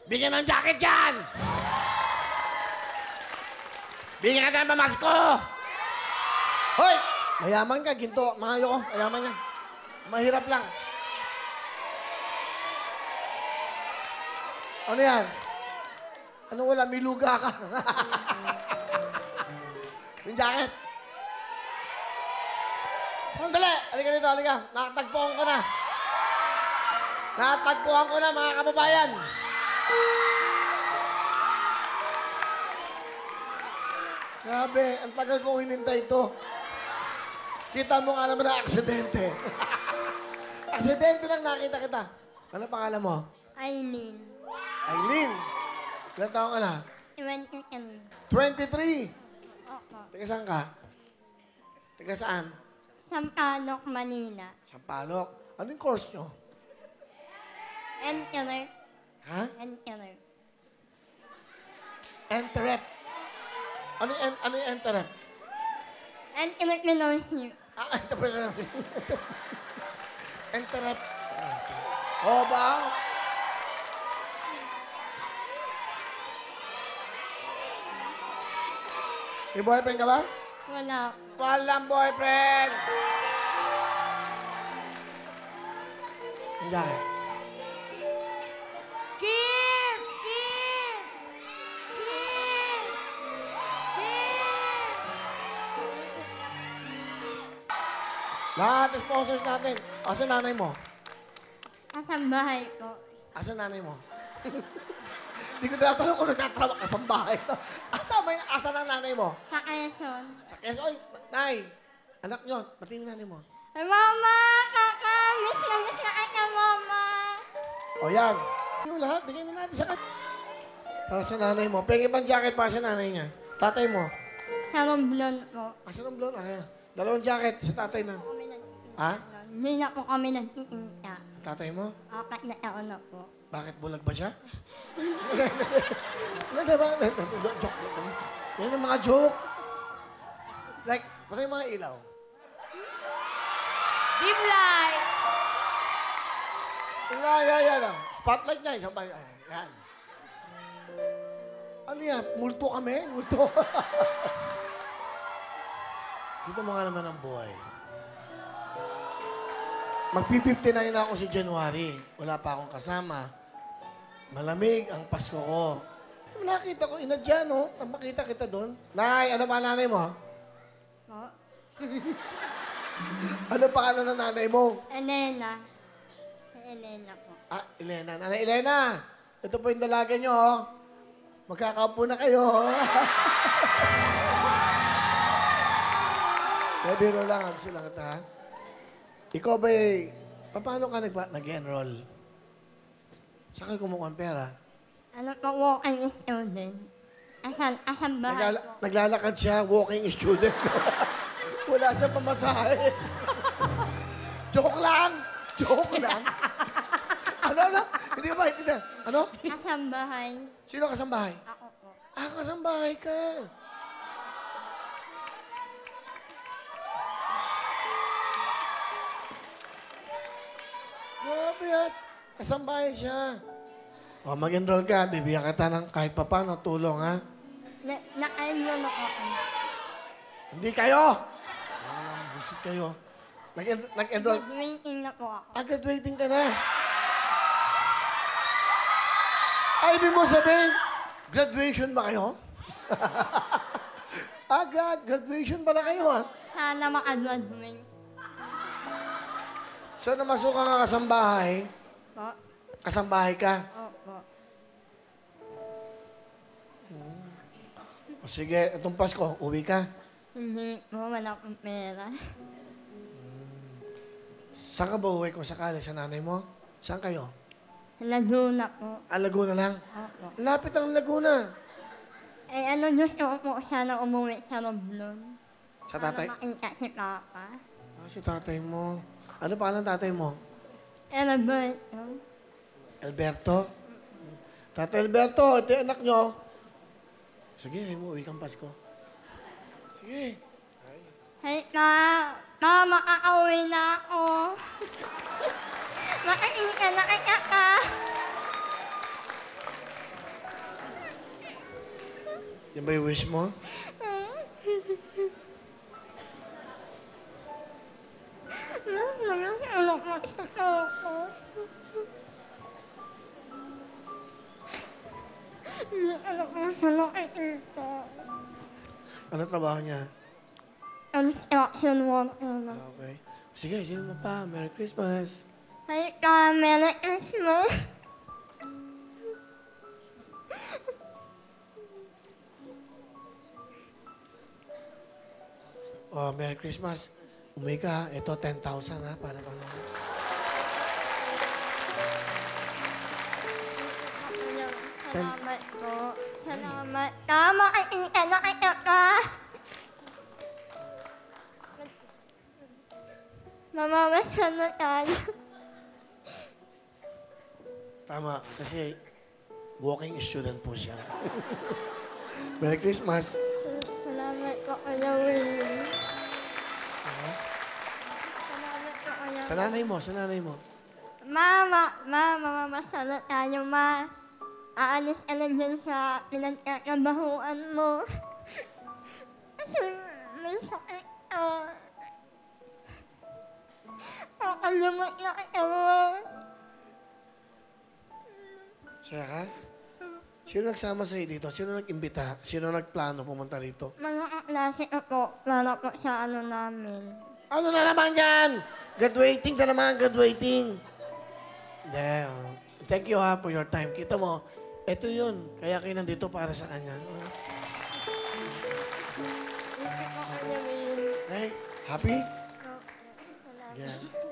Bigyan ng jacket yan! Bigyan ka ng pamasko! Hoy! Mayaman ka, ginto. Mga ayoko, mayaman yan. Mahirap lang. Ano yan? Ano wala? May luga ka. Yung jacket. Sandali! Halika dito, halika. Nakatagpuan ko na. Nakatagpuan ko na, mga kababayan. Grabe, ang tagal kong hinintay ito. Kita mo nga naman na aksidente. Aksidente lang nakita kita. Ano pangalan mo? Aileen. Aileen. Ilan taon ka na? 23. 23. Opo. Taga saan ka? Taga saan? Sampaloc, Manila. Sampaloc. Anong course nyo? Enterer. Ha? Enterer. Enterep. Ano yung enterep? Entrepreneurship. Ah, entrepreneur. Enterep. Oo ba? May boyfriend ka ba? Wala. Walang boyfriend! Hindi. Kiss! Kiss! Kiss! Kiss! Lahat ng sponsors natin. Asan nanay mo? Asang bahay ko. Asan nanay mo? Hindi ko tinatanong kung nagtatrabaho ka sa bahay. Asan ang nanay mo? Sa Quezon. Sa Quezon. Oy, nay! Anak nyo, pati yung nanay mo. Ay, Mama! Kaka! Miss na kanya, Mama! O yan. Yung lahat, bigyan na natin sa kat. Para sa nanay mo. Pengi pang jacket para sa nanay niya. Tatay mo. Sa Romblon po. Asan ang blon? Ah, dalawang jacket sa tatay na. Kami nagtitinta. Ha? Hindi na po kami nagtitinta. Tatay mo? Apat na taon na po. Bakit bulag ba siya? Joke. Yan ang mga joke. Like, patay yung mga ilaw. Dim light! Yan. Spotlight niya. Isang bahay. Yan. Ano yan? Multo kami? Multo. Kita mo nga naman ang buhay. Magpi-59 na ako si January. Wala pa akong kasama. Malamig ang Pasko ko. Nakita ko, inadya, no? Makita kita doon. Nay, ano pa nanay mo? Po? Ano pangalan ng nanay mo? Elena. Si Elena po. Ah, Elena. Nanay Elena, ito po yung dalaga nyo, oh. Magkakaupo na kayo, oh. Kaya biro lang, gusto lang kita, ha? Ikaw ba'y, paano ka nag-enroll? Saan ka kumukuha ng pera? Ano po, walking student. Asan bahay po? Naglalakad siya, walking student. Wala sa pamasahe. Joke lang! Joke lang! Ano? Hindi ka ba? Hindi na. Ano? Asan bahay? Sino kasambahay? Ako po. Ah, kasambahay ka. Grabe yan. Kasambahay siya. O, mag-enroll ka. Bibigyan kita ng kahit papano tulong, ha? Naka-enroll ako. Hindi kayo! Busit kayo. Nag-enroll. Graduating na po ako. Ah, graduating ka na. Ay, ibig mo sabihin, graduation ba kayo? Graduation pala kayo, ha? Sana maka-graduate. So, namasukan ka kasambahay, Po? kasambahay ka. Opo. O sige, itong Pasko, uwi ka. Hindi po, wala akong pera. Saan ka ba uwi kung sakali? Sa nanay mo? Saan kayo? Laguna po. Ah, Laguna lang? Opo. Lapit ang Laguna. Eh, ano gusto ko po sana umuwi sa Romblon? Sa tatay? Para makita si Papa. Ah, si tatay mo. Ano pangalan ng tatay mo? Alberto. Alberto? Tatay Alberto, ito yung anak nyo. Sige, uwi kang Pasko. Sige. Hey, Ma, makakauwi na ako. Makikita na kaya ka. Yan ba yung wish mo? Anak mo sa ako. Hindi anak mo sa nakikita. Ano trabaho niya? Construction worker na. Okay. Sige, sino na pa? Merry Christmas. Ay, ka, Merry Christmas. Oh, Merry Christmas. Umuwi ka, ito 10,000 ha, para pa naman. Salamat po. Salamat ka. Makikita na kita ka. Mamamasal na tayo. Tama, kasi walking student po siya. Merry Christmas. Salamat po, Kuya Will. Salamat po, Kuya Sa nanay mo, sa nanay mo. Mamamasal na tayo, ma. Aalis ka na dyan sa pinagkakabahuan mo. Kasi may sakit ka. Kakalumot na kita mo. Saya ka? Sino nagsama sa'yo dito? Sino nag-imbita? Sino nagplano pumunta rito? Mga kaklase ko po, para po sa ano namin. Ano na naman yan? Graduating na naman, graduating. Hindi, oh. Thank you ha for your time. Kita mo, ito yun. Kaya kayo nandito para sa kanya. Hindi po, Kuya Will. Okay? Happy? Salamat. Yeah.